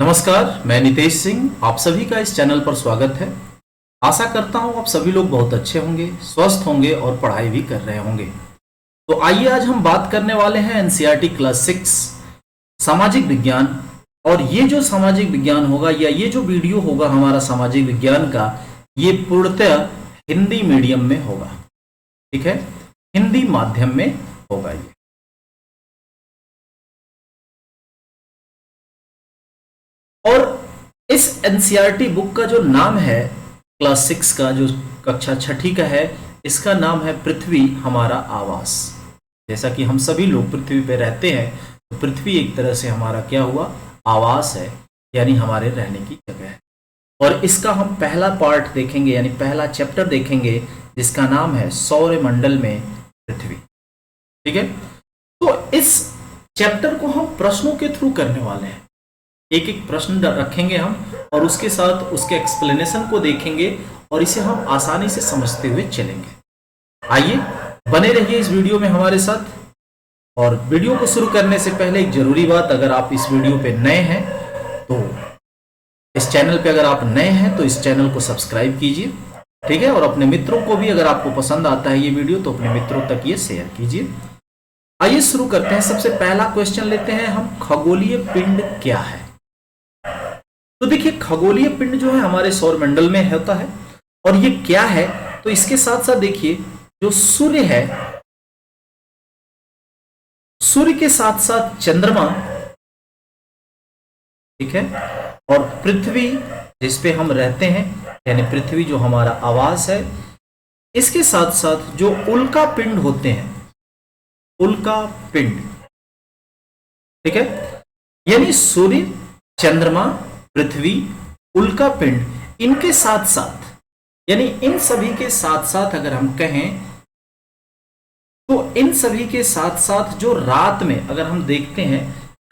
नमस्कार, मैं नितेश सिंह। आप सभी का इस चैनल पर स्वागत है। आशा करता हूं आप सभी लोग बहुत अच्छे होंगे, स्वस्थ होंगे और पढ़ाई भी कर रहे होंगे। तो आइए आज हम बात करने वाले हैं एनसीईआरटी क्लास 6 सामाजिक विज्ञान। और ये जो सामाजिक विज्ञान होगा या ये जो वीडियो होगा हमारा सामाजिक विज्ञान का, ये पूर्णतः हिंदी मीडियम में होगा। ठीक है, हिंदी माध्यम में होगा ये। और इस एनसीईआरटी बुक का जो नाम है, क्लास 6 का, जो कक्षा छठी का है, इसका नाम है पृथ्वी हमारा आवास। जैसा कि हम सभी लोग पृथ्वी पे रहते हैं, तो पृथ्वी एक तरह से हमारा क्या हुआ, आवास है, यानी हमारे रहने की जगह है। और इसका हम पहला पार्ट देखेंगे, यानी पहला चैप्टर देखेंगे, जिसका नाम है सौरमंडल में पृथ्वी। ठीक है, तो इस चैप्टर को हम प्रश्नों के थ्रू करने वाले हैं। एक एक प्रश्न रखेंगे हम और उसके साथ उसके एक्सप्लेनेशन को देखेंगे और इसे हम आसानी से समझते हुए चलेंगे। आइए बने रहिए इस वीडियो में हमारे साथ। और वीडियो को शुरू करने से पहले एक जरूरी बात, अगर आप इस वीडियो पे नए हैं तो इस चैनल पे अगर आप नए हैं तो इस चैनल को सब्सक्राइब कीजिए। ठीक है, और अपने मित्रों को भी, अगर आपको पसंद आता है ये वीडियो, तो अपने मित्रों तक ये शेयर कीजिए। आइए शुरू करते हैं। सबसे पहला क्वेश्चन लेते हैं हम, खगोलीय पिंड क्या है। तो देखिए, खगोलीय पिंड जो है हमारे सौरमंडल में होता है। और ये क्या है, तो इसके साथ साथ देखिए, जो सूर्य है, सूर्य के साथ साथ चंद्रमा, ठीक है, और पृथ्वी जिसपे हम रहते हैं, यानी पृथ्वी जो हमारा आवास है, इसके साथ साथ जो उल्का पिंड होते हैं, उल्का पिंड, ठीक है, यानी सूर्य, चंद्रमा, पृथ्वी, उल्का पिंड, इनके साथ साथ, यानी इन सभी के साथ साथ अगर हम कहें तो इन सभी के साथ साथ जो रात में अगर हम देखते हैं,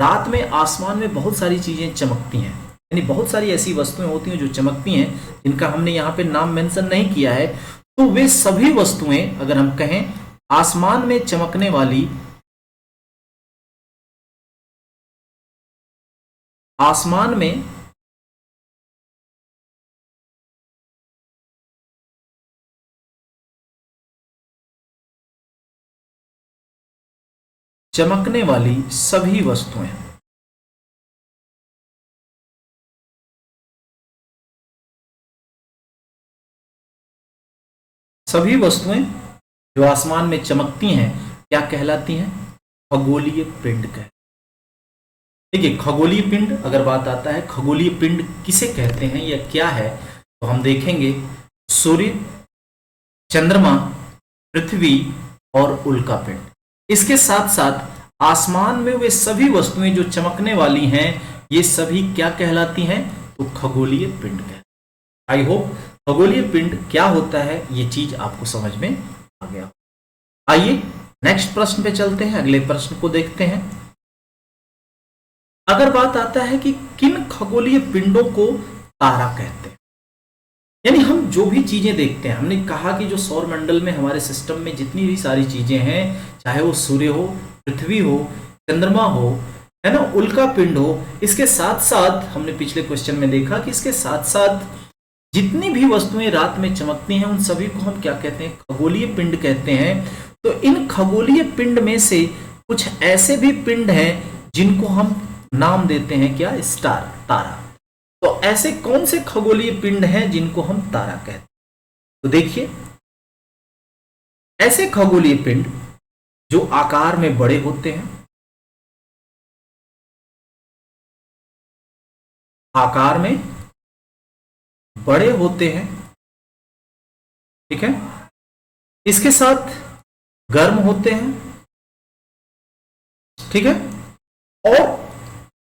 रात में आसमान में बहुत सारी चीजें चमकती हैं, यानी बहुत सारी ऐसी वस्तुएं होती हैं जो चमकती हैं, जिनका हमने यहाँ पे नाम मेंशन नहीं किया है। तो वे सभी वस्तुएं अगर हम कहें आसमान में चमकने वाली, आसमान में चमकने वाली सभी वस्तुएं, सभी वस्तुएं जो आसमान में चमकती हैं, क्या कहलाती हैं, खगोलीय पिंड कह। देखिए, खगोलीय पिंड अगर बात आता है, खगोलीय पिंड किसे कहते हैं या क्या है, तो हम देखेंगे सूर्य, चंद्रमा, पृथ्वी और उल्का पिंड। इसके साथ साथ आसमान में वे सभी वस्तुएं जो चमकने वाली हैं, ये सभी क्या कहलाती हैं, तो खगोलीय पिंड कहते हैं। आई होप खगोलीय पिंड क्या होता है ये चीज आपको समझ में आ गया। आइए नेक्स्ट प्रश्न पे चलते हैं, अगले प्रश्न को देखते हैं। अगर बात आता है कि किन खगोलीय पिंडों को तारा कहते हैं, यानी हम जो भी चीजें देखते हैं, हमने कहा कि जो सौरमंडल में हमारे सिस्टम में जितनी भी सारी चीजें हैं, चाहे वो सूर्य हो, पृथ्वी हो, चंद्रमा हो, है ना, उल्का पिंड हो, इसके साथ साथ हमने पिछले क्वेश्चन में देखा कि इसके साथ साथ जितनी भी वस्तुएं रात में चमकती हैं, उन सभी को हम क्या कहते हैं, खगोलीय पिंड कहते हैं। तो इन खगोलीय पिंड में से कुछ ऐसे भी पिंड हैं जिनको हम नाम देते हैं क्या, स्टार, तारा। तो ऐसे कौन से खगोलीय पिंड हैं जिनको हम तारा कहते हैं, तो देखिए, ऐसे खगोलीय पिंड जो आकार में बड़े होते हैं, आकार में बड़े होते हैं, ठीक है, इसके साथ गर्म होते हैं, ठीक है, और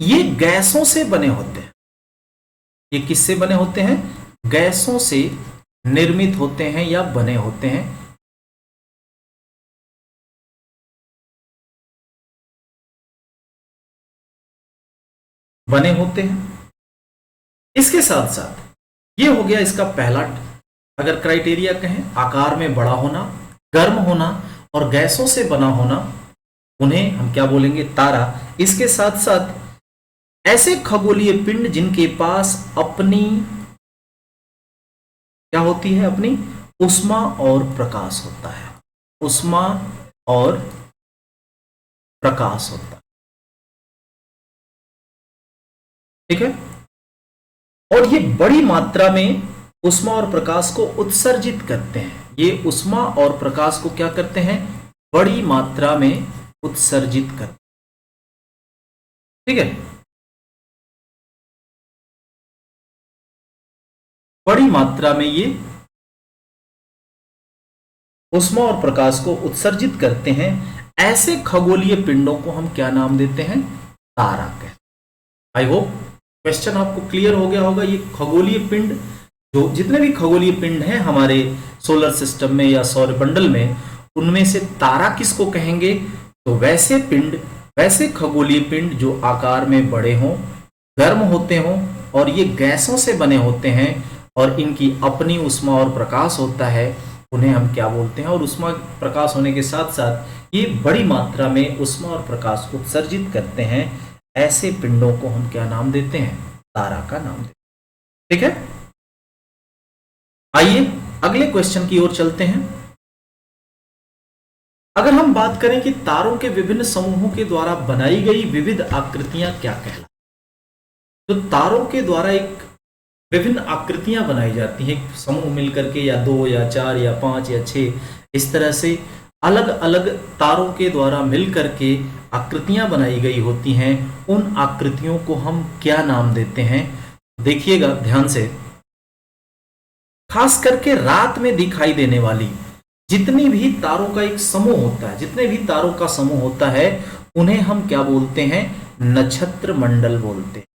ये गैसों से बने होते हैं। ये किससे बने होते हैं, गैसों से निर्मित होते हैं या बने होते हैं। बने होते हैं। इसके साथ साथ ये हो गया इसका पहला अगर क्राइटेरिया कहें, आकार में बड़ा होना, गर्म होना और गैसों से बना होना, उन्हें हम क्या बोलेंगे, तारा। इसके साथ साथ ऐसे खगोलीय पिंड जिनके पास अपनी क्या होती है, अपनी उष्मा और प्रकाश होता है, उष्मा और प्रकाश होता है। ठीक है, और ये बड़ी मात्रा में उष्मा और प्रकाश को उत्सर्जित करते हैं। ये उष्मा और प्रकाश को क्या करते हैं, बड़ी मात्रा में उत्सर्जित करते हैं। ठीक है, बड़ी मात्रा में ये उष्मा और प्रकाश को उत्सर्जित करते हैं। ऐसे खगोलीय पिंडों को हम क्या नाम देते हैं, तारा कहते हैं। आई होप क्वेश्चन आपको क्लियर हो गया होगा। ये खगोलीय पिंड, जो जितने भी खगोलीय पिंड हैं हमारे सोलर सिस्टम में या सौरमंडल में, उनमें से तारा किसको कहेंगे, तो वैसे पिंड, वैसे खगोलीय पिंड जो आकार में बड़े हों, गर्म होते हों और ये गैसों से बने होते हैं और इनकी अपनी उष्मा और प्रकाश होता है, उन्हें हम क्या बोलते हैं। और उष्मा प्रकाश होने के साथ साथ ये बड़ी मात्रा में उष्मा और प्रकाश उत्सर्जित करते हैं। ऐसे पिंडों को हम क्या नाम देते हैं, तारा का नाम देते हैं। ठीक है, आइए अगले क्वेश्चन की ओर चलते हैं। अगर हम बात करें कि तारों के विभिन्न समूहों के द्वारा बनाई गई विविध आकृतियां क्या कहलाती, तो तारों के द्वारा एक विभिन्न आकृतियां बनाई जाती हैं, समूह मिलकर के, या 2 या 4 या 5 या 6, इस तरह से अलग अलग तारों के द्वारा मिलकर के आकृतियां बनाई गई होती हैं। उन आकृतियों को हम क्या नाम देते हैं, देखिएगा ध्यान से। खास करके रात में दिखाई देने वाली जितनी भी तारों का एक समूह होता है, जितने भी तारों का समूह होता है, उन्हें हम क्या बोलते हैं, नक्षत्र मंडल बोलते हैं।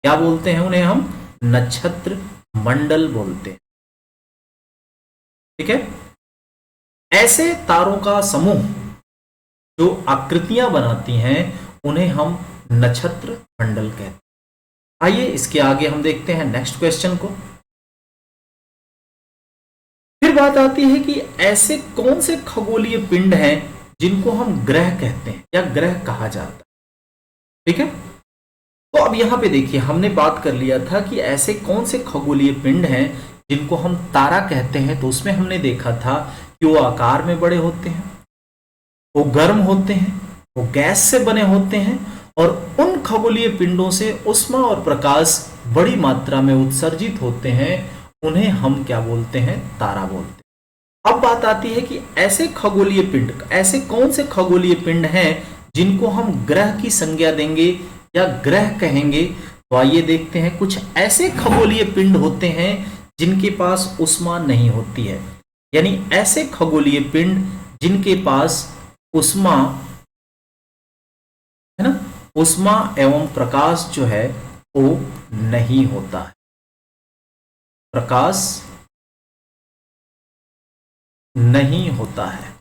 क्या बोलते हैं उन्हें हम, नक्षत्र मंडल बोलते हैं। ठीक है, ऐसे तारों का समूह जो आकृतियां बनाती हैं उन्हें हम नक्षत्र मंडल कहते हैं। आइए इसके आगे हम देखते हैं नेक्स्ट क्वेश्चन को। फिर बात आती है कि ऐसे कौन से खगोलीय पिंड हैं जिनको हम ग्रह कहते हैं या ग्रह कहा जाता है। ठीक है, तो अब यहां पे देखिए, हमने बात कर लिया था कि ऐसे कौन से खगोलीय पिंड हैं जिनको हम तारा कहते हैं। तो उसमें हमने देखा था कि वो आकार में बड़े होते हैं, वो गर्म होते हैं, वो गैस से बने होते हैं और उन खगोलीय पिंडों से उष्मा और प्रकाश बड़ी मात्रा में उत्सर्जित होते हैं। उन्हें हम क्या बोलते हैं, तारा बोलते हैं। अब बात आती है कि ऐसे खगोलीय पिंड, ऐसे कौन से खगोलीय पिंड हैं जिनको हम ग्रह की संज्ञा देंगे या ग्रह कहेंगे। तो आइए देखते हैं, कुछ ऐसे खगोलीय पिंड होते हैं जिनके पास उष्मा नहीं होती है, यानी ऐसे खगोलीय पिंड जिनके पास उष्मा है ना, उष्मा एवं प्रकाश जो है वो नहीं होता है, प्रकाश नहीं होता है।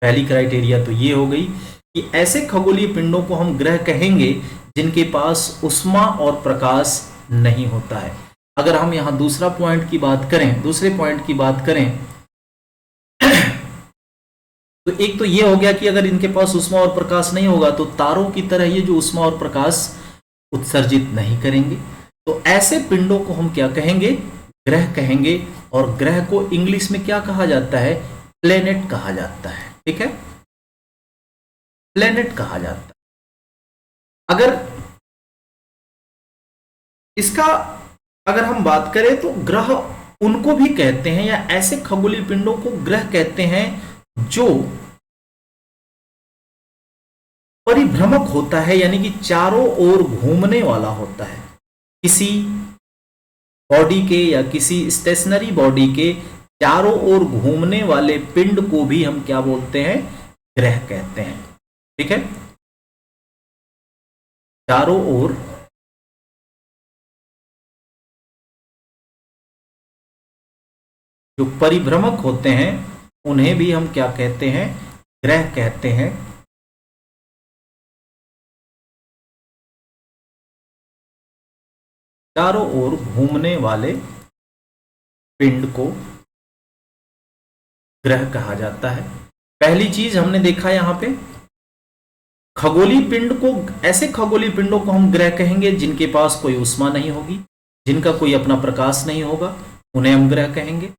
पहली क्राइटेरिया तो ये हो गई कि ऐसे खगोलीय पिंडों को हम ग्रह कहेंगे जिनके पास उष्मा और प्रकाश नहीं होता है। अगर हम यहां दूसरा पॉइंट की बात करें, दूसरे पॉइंट की बात करें, तो एक तो ये हो गया कि अगर इनके पास उष्मा और प्रकाश नहीं होगा तो तारों की तरह ये जो उष्मा और प्रकाश उत्सर्जित नहीं करेंगे। तो ऐसे पिंडों को हम क्या कहेंगे, ग्रह कहेंगे। और ग्रह को इंग्लिश में क्या कहा जाता है, प्लेनेट कहा जाता है। ठीक है, प्लेनेट कहा जाता है। अगर इसका अगर हम बात करें तो ग्रह उनको भी कहते हैं, या ऐसे खगोलीय पिंडों को ग्रह कहते हैं जो परिभ्रमक होता है, यानी कि चारों ओर घूमने वाला होता है। किसी बॉडी के या किसी स्टेशनरी बॉडी के चारों ओर घूमने वाले पिंड को भी हम क्या बोलते हैं, ग्रह कहते हैं। ठीक है, चारों ओर जो परिभ्रमक होते हैं उन्हें भी हम क्या कहते हैं, ग्रह कहते हैं। चारों ओर घूमने वाले पिंड को ग्रह कहा जाता है। पहली चीज हमने देखा यहां पे खगोलीय पिंड को, ऐसे खगोलीय पिंडों को हम ग्रह कहेंगे जिनके पास कोई ऊष्मा नहीं होगी, जिनका कोई अपना प्रकाश नहीं होगा, उन्हें हम ग्रह कहेंगे।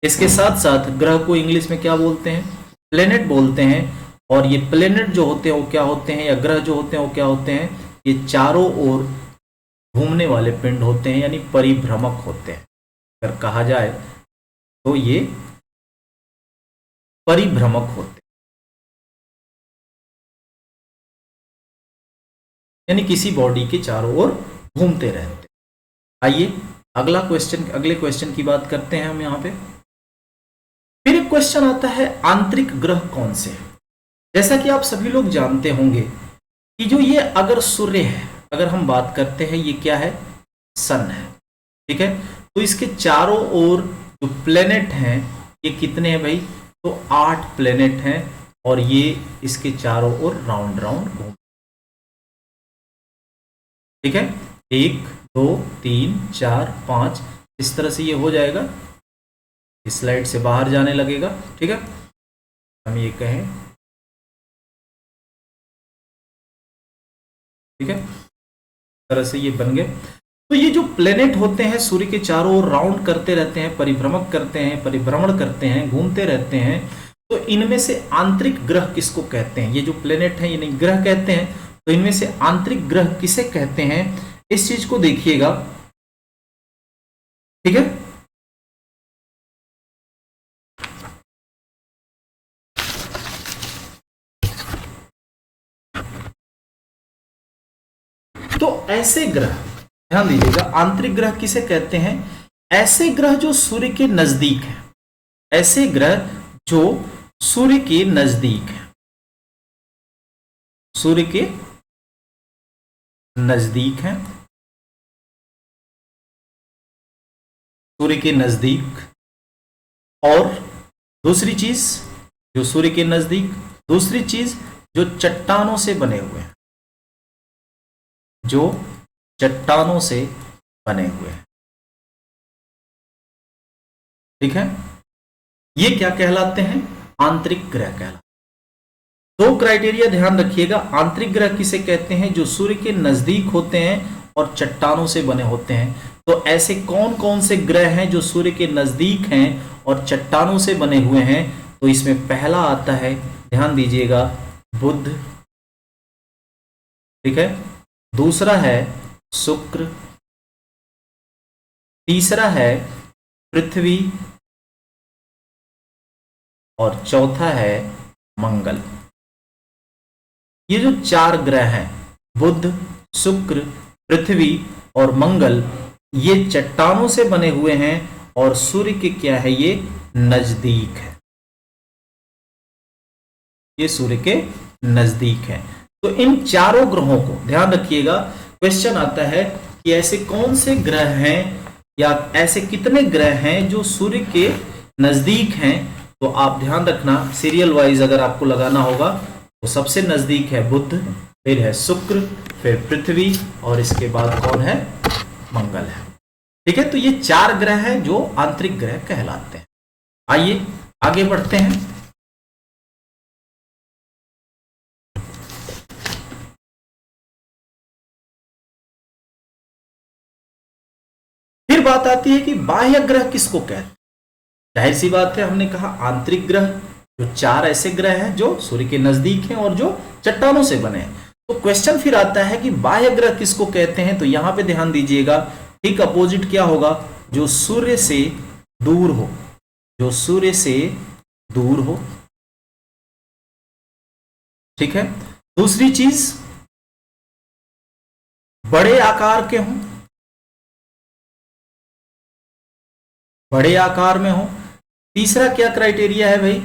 इसके साथ साथ ग्रह को इंग्लिश में क्या बोलते हैं? प्लेनेट बोलते हैं। और ये प्लेनेट जो होते हैं वो क्या होते हैं, या ग्रह जो होते हैं वो क्या होते हैं? ये चारों ओर घूमने वाले पिंड होते हैं, यानी परिभ्रमक होते हैं। अगर कहा जाए तो ये परिभ्रमक होते हैं, यानी किसी बॉडी के चारों ओर घूमते रहते हैं। आइए अगले क्वेश्चन की बात करते हैं हम यहाँ पे। फिर एक क्वेश्चन आता है, आंतरिक ग्रह कौन से हैं? जैसा कि आप सभी लोग जानते होंगे कि जो ये अगर सूर्य है, अगर हम बात करते हैं, ये क्या है? सन है, ठीक है। तो इसके चारों ओर जो प्लेनेट हैं ये कितने हैं भाई? तो 8 प्लेनेट हैं, और ये इसके चारों ओर राउंड राउंड घूम, ठीक है। 1 2 3 4 5 इस तरह से ये हो जाएगा, इस स्लाइड से बाहर जाने लगेगा, ठीक है। हम ये कहें, ठीक है, इस तरह से ये बन गए। तो ये जो प्लेनेट होते हैं सूर्य के चारों ओर राउंड करते रहते हैं, परिभ्रमण करते हैं, घूमते रहते हैं। तो इनमें से आंतरिक ग्रह किसको कहते हैं? ये जो प्लेनेट है, ये नहीं ग्रह कहते हैं, तो इनमें से आंतरिक ग्रह किसे कहते हैं? इस चीज को देखिएगा, ठीक है। तो ऐसे ग्रह, ध्यान दीजिएगा, आंतरिक ग्रह किसे कहते हैं? ऐसे ग्रह जो सूर्य के नजदीक है, ऐसे ग्रह जो सूर्य के नजदीक है, सूर्य के नजदीक है, सूर्य के नजदीक। और दूसरी चीज जो सूर्य के नजदीक, दूसरी चीज जो चट्टानों से बने हुए हैं, जो चट्टानों से बने हुए हैं, ठीक है। ये क्या कहलाते हैं? आंतरिक ग्रह कहलाते हैं। 2 क्राइटेरिया ध्यान रखिएगा, आंतरिक ग्रह किसे कहते हैं? जो सूर्य के नजदीक होते हैं और चट्टानों से बने होते हैं। तो ऐसे कौन कौन से ग्रह हैं जो सूर्य के नजदीक हैं और चट्टानों से बने हुए हैं? तो इसमें पहला आता है, ध्यान दीजिएगा, बुध, ठीक है। दूसरा है शुक्र, तीसरा है पृथ्वी, और चौथा है मंगल। ये जो 4 ग्रह हैं, बुध, शुक्र, पृथ्वी और मंगल, ये चट्टानों से बने हुए हैं और सूर्य के क्या है? ये नजदीक है, ये सूर्य के नजदीक है। तो इन चारों ग्रहों को ध्यान रखिएगा, क्वेश्चन आता है कि ऐसे कौन से ग्रह हैं, या ऐसे कितने ग्रह हैं जो सूर्य के नजदीक हैं। तो आप ध्यान रखना, सीरियल वाइज अगर आपको लगाना होगा तो सबसे नजदीक है बुध, फिर है शुक्र, फिर पृथ्वी, और इसके बाद कौन है? मंगल है, ठीक है। तो ये 4 ग्रह हैं जो आंतरिक ग्रह कहलाते हैं। आइए आगे बढ़ते हैं। फिर बात आती है कि बाह्य ग्रह किसको कहते हैं? जाहिर सी बात है, हमने कहा आंतरिक ग्रह, जो 4 ऐसे ग्रह हैं जो सूर्य के नजदीक हैं और जो चट्टानों से बने हैं। तो क्वेश्चन फिर आता है कि बाह्य ग्रह किसको कहते हैं? तो यहां पे ध्यान दीजिएगा, ठीक अपोजिट क्या होगा? जो सूर्य से दूर हो, जो सूर्य से दूर हो, ठीक है। दूसरी चीज, बड़े आकार के हों, बड़े आकार में हो। तीसरा क्या क्राइटेरिया है भाई?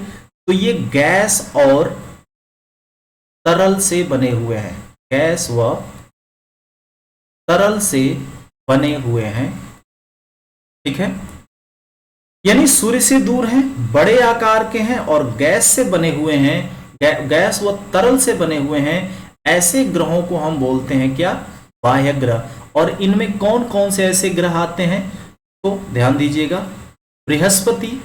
तो ये गैस और तरल से बने हुए हैं, गैस व तरल से बने हुए हैं, ठीक है। यानी सूर्य से दूर हैं, बड़े आकार के हैं और गैस से बने हुए हैं, गैस व तरल से बने हुए हैं। ऐसे ग्रहों को हम बोलते हैं क्या? बाह्य ग्रह। और इनमें कौन कौन से ऐसे ग्रह आते हैं? तो ध्यान दीजिएगा, बृहस्पति,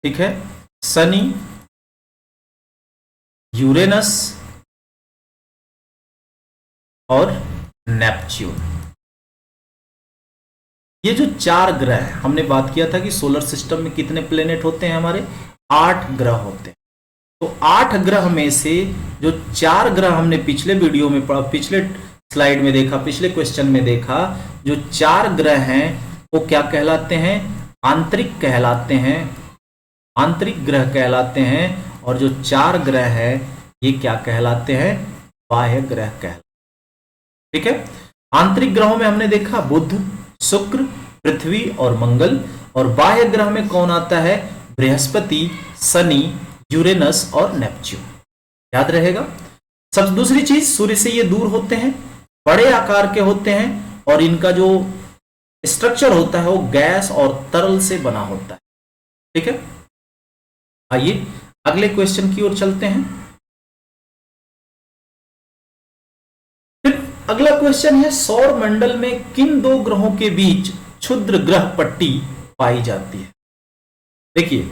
ठीक है, शनि, यूरेनस और नेपच्यून। ये जो 4 ग्रह है, हमने बात किया था कि सोलर सिस्टम में कितने प्लेनेट होते हैं, हमारे 8 ग्रह होते हैं। तो 8 ग्रह में से जो 4 ग्रह हमने पिछले वीडियो में पढ़ा, पिछले स्लाइड में देखा, पिछले क्वेश्चन में देखा, जो 4 ग्रह हैं वो क्या कहलाते हैं, आंतरिक कहलाते हैं, आंतरिक ग्रह कहलाते हैं। और जो 4 ग्रह है ये क्या कहलाते हैं, बाह्य ग्रह कहलाते हैं। ठीक है, आंतरिक ग्रहों में हमने देखा बुध, शुक्र, पृथ्वी और मंगल। और बाह्य ग्रह में कौन आता है, बृहस्पति, शनि, यूरेनस और नेपच्यून। याद रहेगा। सब दूसरी चीज, सूर्य से ये दूर होते हैं, बड़े आकार के होते हैं और इनका जो स्ट्रक्चर होता है वो गैस और तरल से बना होता है। ठीक है, आइए अगले क्वेश्चन की ओर चलते हैं। फिर अगला क्वेश्चन है, सौर मंडल में किन 2 ग्रहों के बीच क्षुद्र ग्रह पट्टी पाई जाती है। देखिए,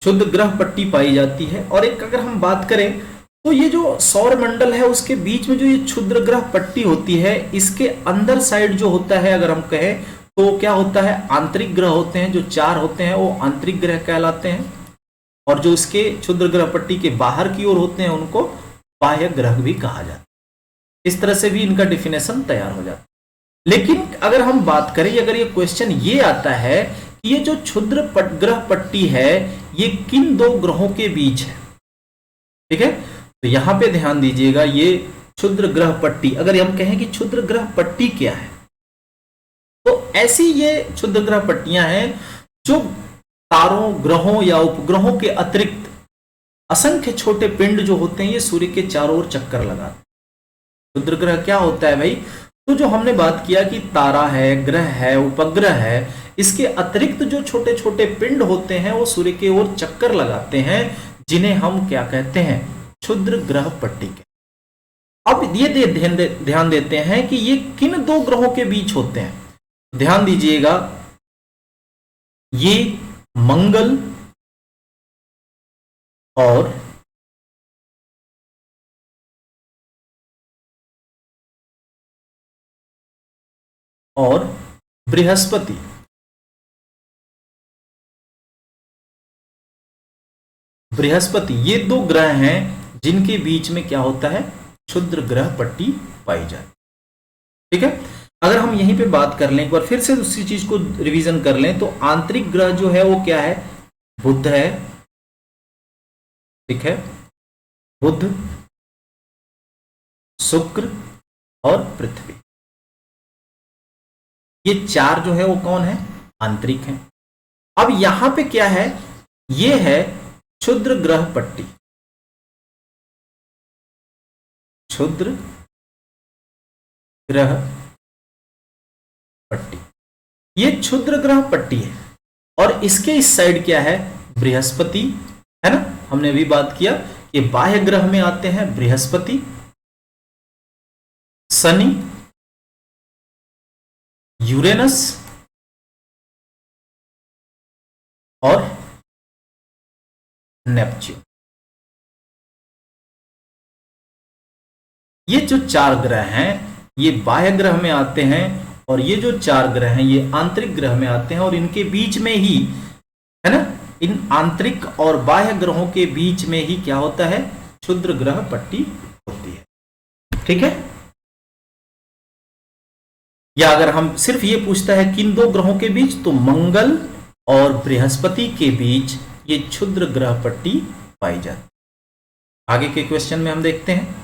क्षुद्र ग्रह पट्टी पाई जाती है। और एक अगर हम बात करें तो ये जो सौर मंडल है उसके बीच में जो ये क्षुद्र ग्रह पट्टी होती है, इसके अंदर साइड जो होता है, अगर हम कहें तो क्या होता है, आंतरिक ग्रह होते हैं। जो 4 होते हैं वो आंतरिक ग्रह कहलाते हैं। और जो इसके क्षुद्र ग्रह पट्टी के बाहर की ओर होते हैं उनको बाह्य ग्रह भी कहा जाता है। इस तरह से भी इनका डिफिनेशन तैयार हो जाता है। लेकिन अगर हम बात करें, अगर ये क्वेश्चन ये आता है कि ये जो क्षुद्र ग्रह पट्टी है ये किन 2 ग्रहों के बीच है, ठीक है, तो यहां पे ध्यान दीजिएगा। ये क्षुद्र ग्रह पट्टी, अगर हम कहें कि क्षुद्र ग्रह पट्टी क्या है, तो ऐसी ये क्षुद्र ग्रह पट्टियां हैं जो तारों, ग्रहों या उपग्रहों के अतिरिक्त असंख्य छोटे पिंड जो होते हैं ये सूर्य के चारों ओर चक्कर लगाते हैं। क्षुद्र ग्रह क्या होता है भाई, तो जो हमने बात किया कि तारा है, ग्रह है, उपग्रह है, इसके अतिरिक्त जो छोटे छोटे पिंड होते हैं वो सूर्य के ओर चक्कर लगाते हैं, जिन्हें हम क्या कहते हैं, क्षुद्र ग्रह पट्टी के। अब ये ध्यान देते हैं कि ये किन 2 ग्रहों के बीच होते हैं। ध्यान दीजिएगा, ये मंगल और बृहस्पति, ये 2 ग्रह हैं जिनके बीच में क्या होता है, क्षुद्र ग्रह पट्टी पाई जाती। ठीक है, अगर हम यहीं पे बात कर लें, एक बार फिर से उसी चीज को रिवीजन कर लें, तो आंतरिक ग्रह जो है वो क्या है, बुध है। ठीक है, बुध, शुक्र और पृथ्वी, ये 4 जो है वो कौन है, आंतरिक है। अब यहां पे क्या है, ये है क्षुद्र ग्रह पट्टी, क्षुद्र ग्रह पट्टी, ये क्षुद्र ग्रह पट्टी है। और इसके इस साइड क्या है, बृहस्पति है ना, हमने अभी बात किया कि बाह्य ग्रह में आते हैं बृहस्पति, शनि, यूरेनस और नेपच्यून। ये जो 4 ग्रह हैं ये बाह्य ग्रह में आते हैं और ये जो 4 ग्रह हैं ये आंतरिक ग्रह में आते हैं। और इनके बीच में ही है ना, इन आंतरिक और बाह्य ग्रहों के बीच में ही क्या होता है, क्षुद्र ग्रह पट्टी होती है। ठीक है, या अगर हम सिर्फ ये पूछता है किन 2 ग्रहों के बीच, तो मंगल और बृहस्पति के बीच ये क्षुद्र ग्रह पट्टी पाई जाती। आगे के क्वेश्चन में हम देखते हैं।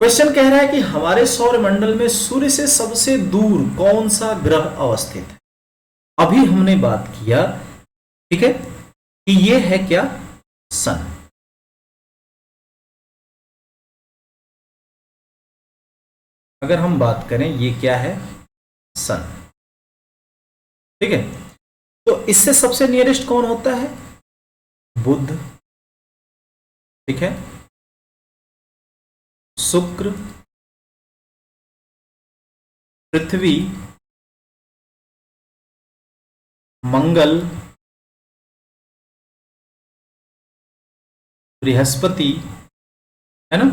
क्वेश्चन कह रहा है कि हमारे सौर मंडल में सूर्य से सबसे दूर कौन सा ग्रह अवस्थित है। अभी हमने बात किया, ठीक है, कि ये है क्या, सन। अगर हम बात करें ये क्या है, सन। ठीक है, तो इससे सबसे नियरेस्ट कौन होता है, बुध। ठीक है, शुक्र, पृथ्वी, मंगल बृहस्पति, है ना,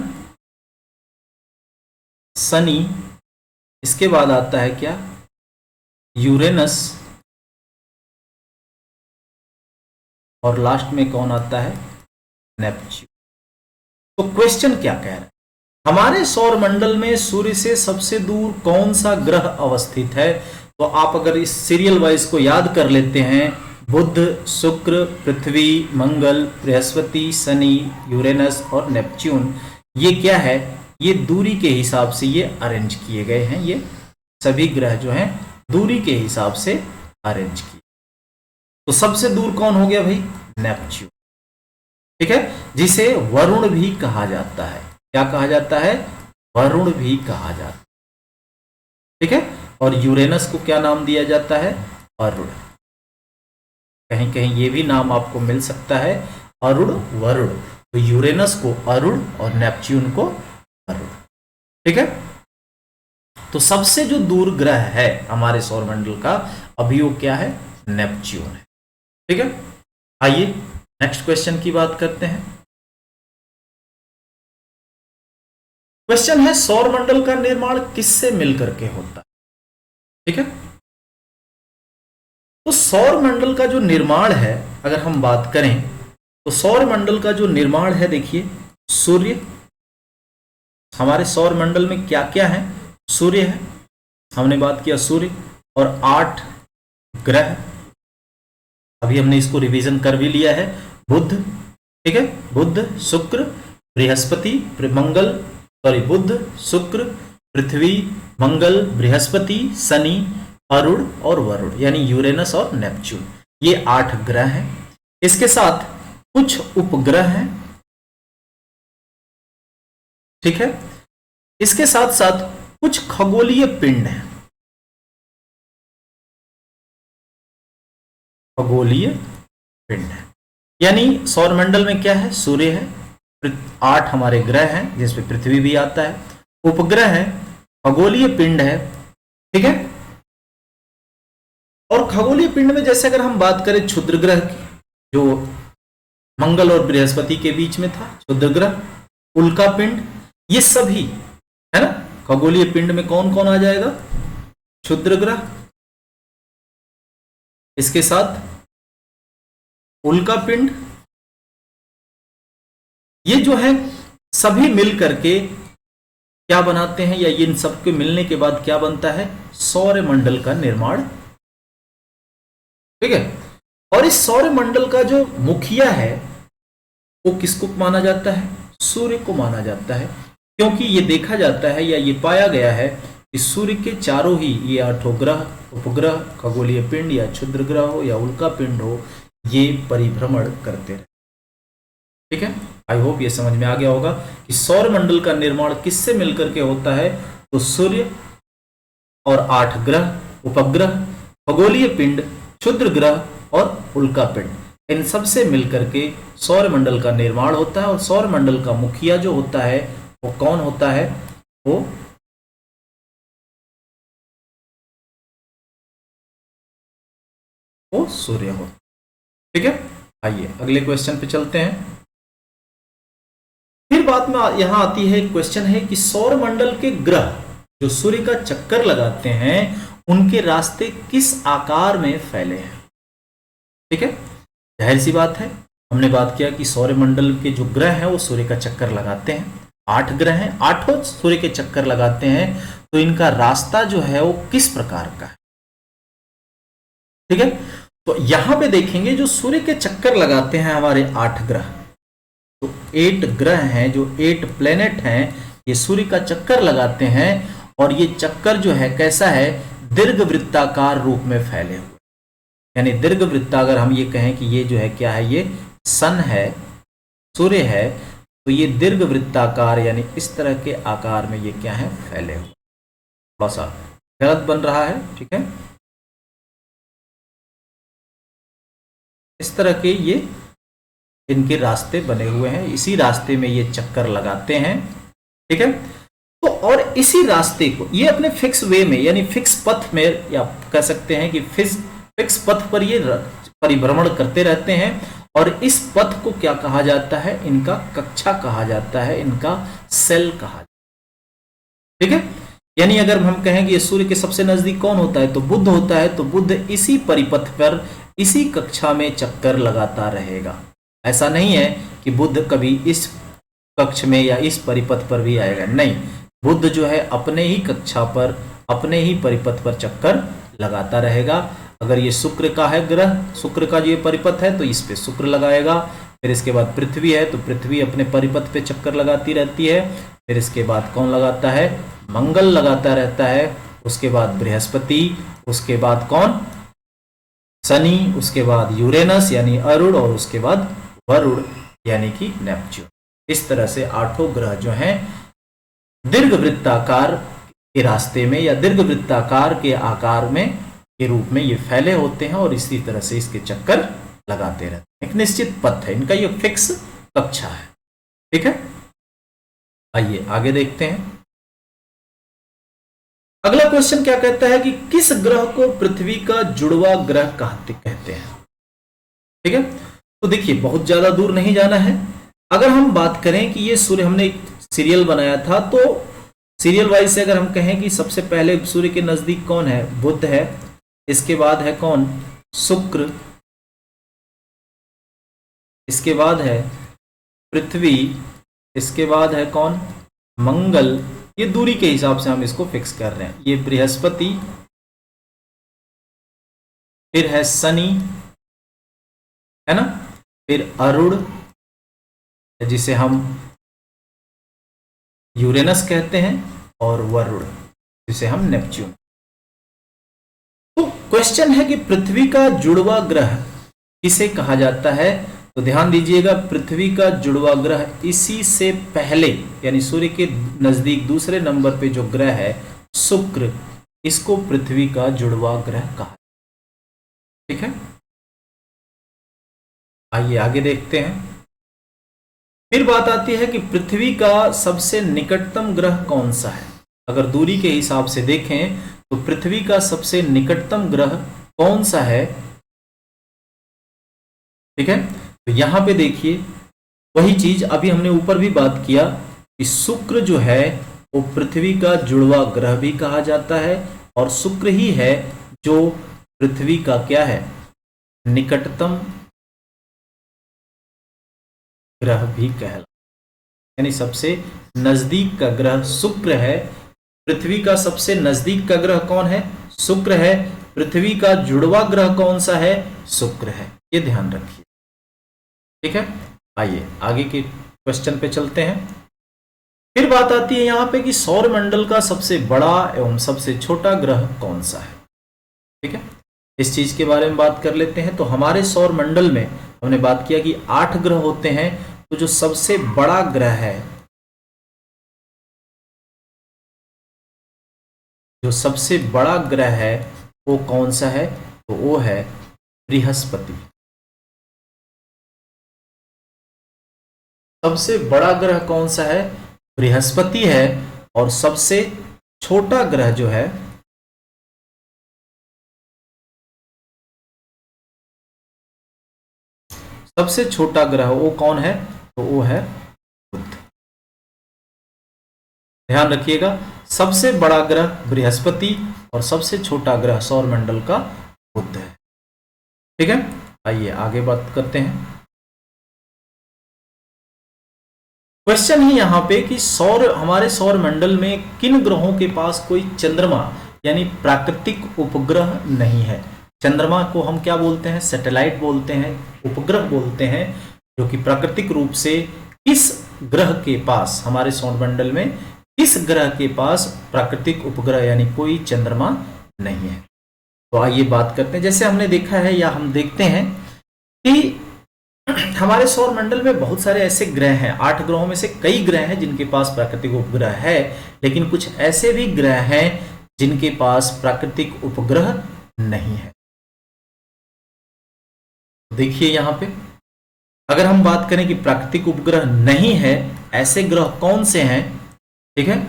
शनि, इसके बाद आता है क्या, यूरेनस, और लास्ट में कौन आता है, नेपच्यून। तो क्वेश्चन क्या कह रहा है, हमारे सौर मंडल में सूर्य से सबसे दूर कौन सा ग्रह अवस्थित है। तो आप अगर इस सीरियल वाइज को याद कर लेते हैं, बुध, शुक्र, पृथ्वी, मंगल, बृहस्पति, शनि, यूरेनस और नेपच्यून, ये क्या है, ये दूरी के हिसाब से ये अरेंज किए गए हैं। ये सभी ग्रह जो हैं दूरी के हिसाब से अरेंज किए। तो सबसे दूर कौन हो गया भाई, नेपच्यून, ठीक है, जिसे वरुण भी कहा जाता है। क्या कहा जाता है, वरुण भी कहा जाता है, ठीक है। और यूरेनस को क्या नाम दिया जाता है, अरुण। कहीं कहीं ये भी नाम आपको मिल सकता है, अरुण, वरुण। तो यूरेनस को अरुण और नेपच्यून को अरुण, ठीक है। तो सबसे जो दूर ग्रह है हमारे सौरमंडल का, अभी वो क्या है, नेपच्यून है, ठीक है। आइए नेक्स्ट क्वेश्चन की बात करते हैं। क्वेश्चन है, सौरमंडल का निर्माण किससे मिलकर के होता है, ठीक है। तो सौरमंडल का जो निर्माण है, अगर हम बात करें तो सौरमंडल का जो निर्माण है, देखिए सूर्य, हमारे सौरमंडल में क्या क्या है, सूर्य है, हमने बात किया सूर्य, और 8 ग्रह, अभी हमने इसको रिवीजन कर भी लिया है, बुध, ठीक है, बुध, शुक्र, बृहस्पति, मंगल, सॉरी, बुध, शुक्र, पृथ्वी, मंगल, बृहस्पति, शनि, अरुण और वरुण, यानी यूरेनस और नेपच्यून, ये 8 ग्रह हैं। इसके साथ कुछ उपग्रह हैं, ठीक है। इसके साथ साथ कुछ खगोलीय पिंड हैं, खगोलीय पिंड है, यानी सौरमंडल में क्या है, सूर्य है, 8 हमारे ग्रह हैं जिसमें पृथ्वी भी आता है, उपग्रह है, खगोलीय पिंड है, ठीक है। और खगोलीय पिंड में जैसे अगर हम बात करें क्षुद्र ग्रह की, जो मंगल और बृहस्पति के बीच में था, क्षुद्र ग्रह, उल्का पिंड, ये सभी है ना, खगोलीय पिंड में कौन कौन आ जाएगा, क्षुद्र ग्रह, इसके साथ उल्का पिंड, ये जो है सभी मिल करके क्या बनाते हैं, या इन सबके मिलने के बाद क्या बनता है, सौरमंडल का निर्माण, ठीक है। और इस सौरमंडल का जो मुखिया है वो किसको माना जाता है, सूर्य को माना जाता है, क्योंकि ये देखा जाता है या ये पाया गया है कि सूर्य के चारों ही ये 8 ग्रह, उपग्रह, खगोलीय पिंड या क्षुद्र ग्रह हो या उल्का पिंड हो, ये परिभ्रमण करते रहे, ठीक है। आई होप ये समझ में आ गया होगा कि सौरमंडल का निर्माण किससे मिलकर के होता है, तो सूर्य और 8 ग्रह, उपग्रह, खगोलीय पिंड, क्षुद्र ग्रह और उल्का पिंड, इन सब से मिलकर के सौरमंडल का निर्माण होता है। और सौरमंडल का मुखिया जो होता है वो कौन होता है, वो सूर्य होता है, ठीक है। आइए अगले क्वेश्चन पे चलते हैं। फिर बाद में यहां आती है क्वेश्चन है कि सौरमंडल के ग्रह जो सूर्य का चक्कर लगाते हैं उनके रास्ते किस आकार में फैले हैं, ठीक है। जाहिर सी बात है, हमने बात किया कि सौरमंडल के जो ग्रह हैं वो सूर्य का चक्कर लगाते हैं, 8 ग्रह हैं, 8 सूर्य के चक्कर लगाते हैं, तो इनका रास्ता जो है वो किस प्रकार का है, ठीक है। तो यहां पे देखेंगे जो सूर्य के चक्कर लगाते हैं हमारे 8 ग्रह, तो 8 ग्रह हैं, जो 8 प्लेनेट हैं, ये सूर्य का चक्कर लगाते हैं, और ये चक्कर जो है कैसा है, दीर्घ वृत्ताकार रूप में फैले हुए, यानी दीर्घ वृत्ता, अगर हम ये कहें कि ये जो है क्या है, ये सन है, सूर्य है, तो ये दीर्घ वृत्ताकार यानी इस तरह के आकार में ये क्या है, फैले हुए। थोड़ा सा गलत बन रहा है, ठीक है, इस तरह के ये इनके रास्ते बने हुए हैं, इसी रास्ते में ये चक्कर लगाते हैं, ठीक है। तो और इसी रास्ते को ये अपने फिक्स वे में यानी फिक्स पथ में, या कह सकते हैं कि फिक्स पथ पर ये परिभ्रमण करते रहते हैं, और इस पथ को क्या कहा जाता है? इनका कक्षा कहा जाता है, इनका सेल कहा जाता है। ठीक है, यानी अगर हम कहें कि ये सूर्य के सबसे नजदीक कौन होता है, तो बुध होता है। तो बुध इसी परिपथ पर, इसी कक्षा में चक्कर लगाता रहेगा। ऐसा नहीं है कि बुध कभी इस कक्ष में या इस परिपथ पर भी आएगा, नहीं। बुध जो है अपने ही कक्षा पर, अपने ही परिपथ पर चक्कर लगाता रहेगा। अगर ये शुक्र का है ग्रह, शुक्र का जो ये परिपथ है, तो इस पे शुक्र लगाएगा। फिर इसके बाद पृथ्वी है, तो पृथ्वी अपने परिपथ पे चक्कर लगाती रहती है। फिर इसके बाद कौन लगाता है? मंगल लगाता रहता है। उसके बाद बृहस्पति, उसके बाद कौन? शनि, उसके बाद यूरेनस यानी अरुण, और उसके बाद वरुण यानी कि नेपच्यून। इस तरह से 8 ग्रह जो हैं दीर्घ वृत्ताकार के रास्ते में या दीर्घ वृत्ताकार के आकार में के रूप में ये फैले होते हैं और इसी तरह से इसके चक्कर लगाते रहते हैं। एक निश्चित पथ है इनका, ये फिक्स कक्षा है। ठीक है, आइए आगे देखते हैं। अगला क्वेश्चन क्या कहता है कि किस ग्रह को पृथ्वी का जुड़वा ग्रह कहते हैं? ठीक है, तो देखिए बहुत ज्यादा दूर नहीं जाना है। अगर हम बात करें कि ये सूर्य, हमने एक सीरियल बनाया था, तो सीरियल वाइज से अगर हम कहें कि सबसे पहले सूर्य के नजदीक कौन है? बुध है। इसके बाद है कौन? शुक्र। इसके बाद है पृथ्वी। इसके बाद है कौन? मंगल। ये दूरी के हिसाब से हम इसको फिक्स कर रहे हैं। ये बृहस्पति, फिर है शनि, है ना, फिर अरुण जिसे हम यूरेनस कहते हैं, और वरुण जिसे हम नेपच्यून। तो क्वेश्चन है कि पृथ्वी का जुड़वा ग्रह किसे कहा जाता है? तो ध्यान दीजिएगा, पृथ्वी का जुड़वा ग्रह इसी से पहले यानी सूर्य के नजदीक दूसरे नंबर पे जो ग्रह है शुक्र, इसको पृथ्वी का जुड़वा ग्रह कहा। ठीक है, आइए आगे देखते हैं। फिर बात आती है कि पृथ्वी का सबसे निकटतम ग्रह कौन सा है? अगर दूरी के हिसाब से देखें तो पृथ्वी का सबसे निकटतम ग्रह कौन सा है? ठीक है, तो यहां पे देखिए वही चीज अभी हमने ऊपर भी बात किया कि शुक्र जो है वो पृथ्वी का जुड़वा ग्रह भी कहा जाता है, और शुक्र ही है जो पृथ्वी का क्या है? निकटतम ग्रह भी कहला, यानी सबसे नजदीक का ग्रह शुक्र है। पृथ्वी का सबसे नजदीक का ग्रह कौन है? शुक्र है। पृथ्वी का जुड़वा ग्रह कौन सा है? शुक्र है। ये ध्यान रखिए। ठीक है, आइए आगे के क्वेश्चन पे चलते हैं। फिर बात आती है यहां पे कि सौर मंडल का सबसे बड़ा एवं सबसे छोटा ग्रह कौन सा है? ठीक है, इस चीज के बारे में बात कर लेते हैं। तो हमारे सौर मंडल में हमने बात किया कि 8 ग्रह होते हैं, तो जो सबसे बड़ा ग्रह है, जो सबसे बड़ा ग्रह है वो कौन सा है? तो वो है बृहस्पति। सबसे बड़ा ग्रह कौन सा है? बृहस्पति है। और सबसे छोटा ग्रह जो है सबसे छोटा ग्रह वो कौन है? तो वो है बुध। ध्यान रखिएगा, सबसे बड़ा ग्रह बृहस्पति और सबसे छोटा ग्रह सौरमंडल का बुध है। ठीक है, आइए आगे बात करते हैं। क्वेश्चन ही यहां पे कि हमारे सौर मंडल में किन ग्रहों के पास कोई चंद्रमा यानी प्राकृतिक उपग्रह नहीं है? चंद्रमा को हम क्या बोलते हैं? सैटेलाइट बोलते हैं, उपग्रह बोलते हैं, जो कि प्राकृतिक रूप से किस ग्रह के पास, हमारे सौरमंडल में किस ग्रह के पास प्राकृतिक उपग्रह यानी कोई चंद्रमा नहीं है? तो आइए बात करते हैं। जैसे हमने देखा है या हम देखते हैं कि हमारे सौर मंडल में बहुत सारे ऐसे ग्रह हैं, 8 ग्रहों में से कई ग्रह हैं जिनके पास प्राकृतिक उपग्रह है, लेकिन कुछ ऐसे भी ग्रह हैं जिनके पास प्राकृतिक उपग्रह नहीं है। देखिए यहां पे अगर हम बात करें कि प्राकृतिक उपग्रह नहीं है, ऐसे ग्रह कौन से हैं? ठीक है,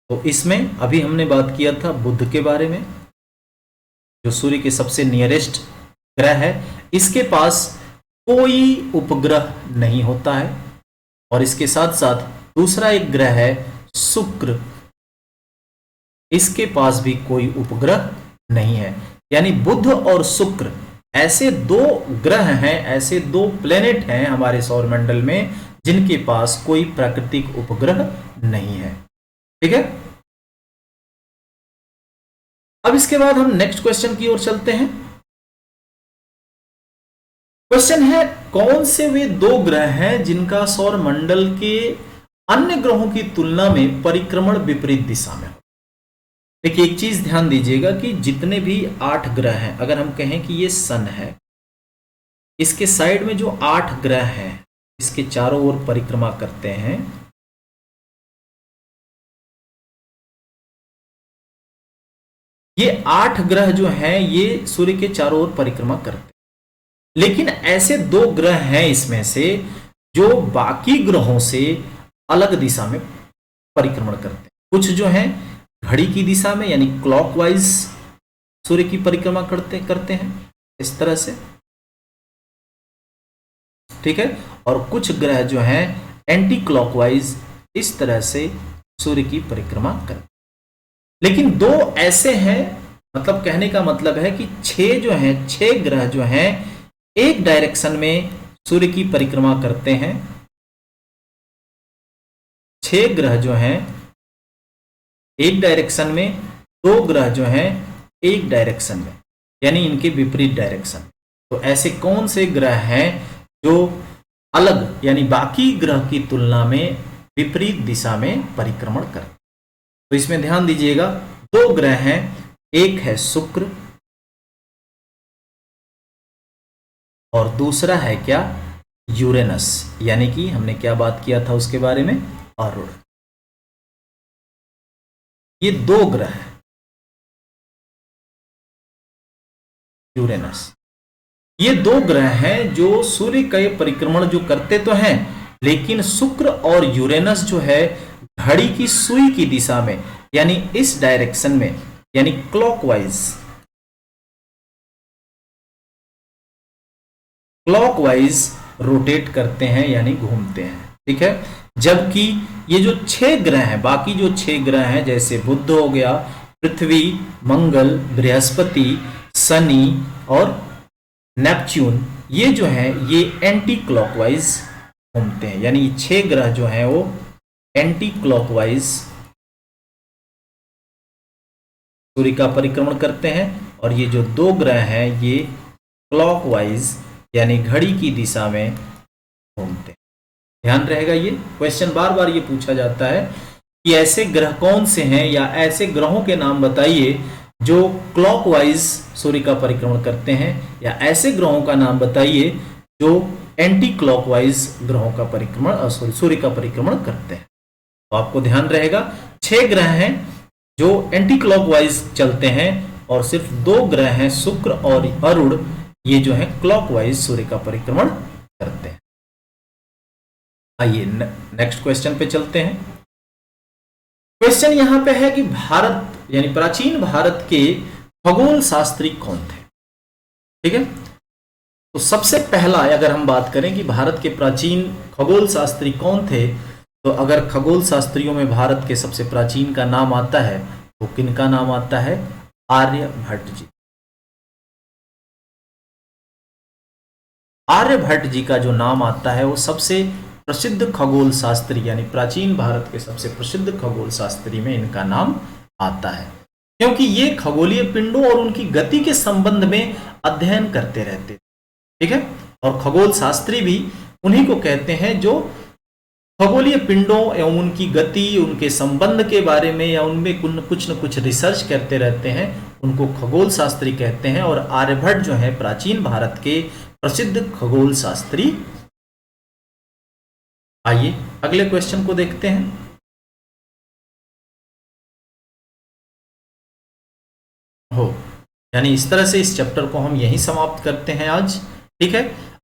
तो इसमें अभी हमने बात किया था बुध के बारे में, जो सूर्य के सबसे नियरेस्ट ग्रह है, इसके पास कोई उपग्रह नहीं होता है। और इसके साथ साथ दूसरा एक ग्रह है शुक्र, इसके पास भी कोई उपग्रह नहीं है। यानी बुध और शुक्र ऐसे दो ग्रह हैं, ऐसे दो प्लेनेट हैं हमारे सौरमंडल में जिनके पास कोई प्राकृतिक उपग्रह नहीं है। ठीक है, अब इसके बाद हम नेक्स्ट क्वेश्चन की ओर चलते हैं। क्वेश्चन है, कौन से वे दो ग्रह हैं जिनका सौरमंडल के अन्य ग्रहों की तुलना में परिक्रमण विपरीत दिशा में हो। देखिए एक चीज ध्यान दीजिएगा कि जितने भी 8 ग्रह हैं, अगर हम कहें कि ये सन है, इसके साइड में जो 8 ग्रह हैं इसके चारों ओर परिक्रमा करते हैं, ये 8 ग्रह जो हैं ये सूर्य के चारों ओर परिक्रमा करते हैं। लेकिन ऐसे दो ग्रह हैं इसमें से जो बाकी ग्रहों से अलग दिशा में परिक्रमण करते हैं। कुछ जो हैं घड़ी की दिशा में यानी क्लॉकवाइज सूर्य की परिक्रमा करते हैं इस तरह से, ठीक है, और कुछ ग्रह जो हैं एंटी क्लॉकवाइज इस तरह से सूर्य की परिक्रमा करते हैं। लेकिन दो ऐसे हैं, मतलब कहने का मतलब है कि 6 ग्रह जो हैं एक डायरेक्शन में सूर्य की परिक्रमा करते हैं। 6 ग्रह जो हैं एक डायरेक्शन में, 2 ग्रह जो हैं एक डायरेक्शन में, यानी इनके विपरीत डायरेक्शन। तो ऐसे कौन से ग्रह हैं जो अलग यानी बाकी ग्रह की तुलना में विपरीत दिशा में परिक्रमण करते? तो इसमें ध्यान दीजिएगा, 2 ग्रह हैं, एक है शुक्र और दूसरा है क्या, यूरेनस, यानी कि हमने क्या बात किया था उसके बारे में, अरुण। ये 2 ग्रह हैं, यूरेनस, ये 2 ग्रह हैं जो सूर्य का परिक्रमण जो करते तो हैं, लेकिन शुक्र और यूरेनस जो है घड़ी की सुई की दिशा में यानी इस डायरेक्शन में यानी क्लॉकवाइज रोटेट करते हैं यानी घूमते हैं। ठीक है, जबकि ये जो 6 ग्रह हैं, बाकी जो 6 ग्रह हैं जैसे बुध हो गया, पृथ्वी, मंगल, बृहस्पति, शनि और नेपच्यून, ये जो है ये एंटी क्लॉकवाइज घूमते हैं। यानी 6 ग्रह जो हैं वो एंटी क्लॉकवाइज सूर्य का परिक्रमण करते हैं और ये जो 2 ग्रह हैं ये क्लॉकवाइज यानी घड़ी की दिशा में घूमते हैं। ध्यान रहेगा, ये क्वेश्चन बार बार ये पूछा जाता है कि ऐसे ग्रह कौन से हैं या ऐसे ग्रहों के नाम बताइए जो क्लॉकवाइज सूर्य का परिक्रमण करते हैं, या ऐसे ग्रहों का नाम बताइए जो एंटी क्लॉकवाइज ग्रहों का परिक्रमण सूर्य का परिक्रमण करते हैं। तो आपको ध्यान रहेगा 6 ग्रह हैं जो एंटी क्लॉकवाइज चलते हैं और सिर्फ 2 ग्रह हैं शुक्र और अरुण, ये जो है क्लॉकवाइज सूर्य का परिक्रमण करते हैं। आइए नेक्स्ट क्वेश्चन पे चलते हैं। क्वेश्चन यहां पे है कि भारत यानी प्राचीन भारत के खगोल शास्त्री कौन थे? ठीक है, तो सबसे पहला अगर हम बात करें कि भारत के प्राचीन खगोल शास्त्री कौन थे, तो अगर खगोल शास्त्रियों में भारत के सबसे प्राचीन का नाम आता है तो किनका नाम आता है? आर्यभट्ट जी। आर्यभट्ट जी का जो नाम आता है वो सबसे प्रसिद्ध खगोल शास्त्री यानी प्राचीन भारत के सबसे प्रसिद्ध खगोल शास्त्री में इनका नाम आता है, क्योंकि ये खगोलीय पिंडों और उनकी गति के संबंध में अध्ययन करते रहते। ठीक है, और खगोल शास्त्री भी उन्हीं को कहते हैं जो खगोलीय पिंडों एवं उनकी गति, उनके संबंध के बारे में या उनमें कुछ न कुछ रिसर्च करते रहते हैं, उनको खगोल शास्त्री कहते हैं। और आर्यभट्ट जो है प्राचीन भारत के प्रसिद्ध खगोल शास्त्री। आइए अगले क्वेश्चन को देखते हैं। यानी इस तरह से इस चैप्टर को हम यहीं समाप्त करते हैं आज। ठीक है,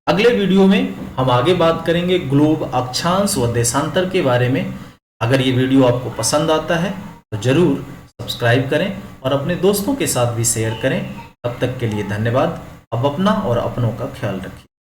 अगले वीडियो में हम आगे बात करेंगे ग्लोब, अक्षांश व देशांतर के बारे में। अगर ये वीडियो आपको पसंद आता है तो जरूर सब्सक्राइब करें और अपने दोस्तों के साथ भी शेयर करें। तब तक के लिए धन्यवाद। अब अपना और अपनों का ख्याल रखिए।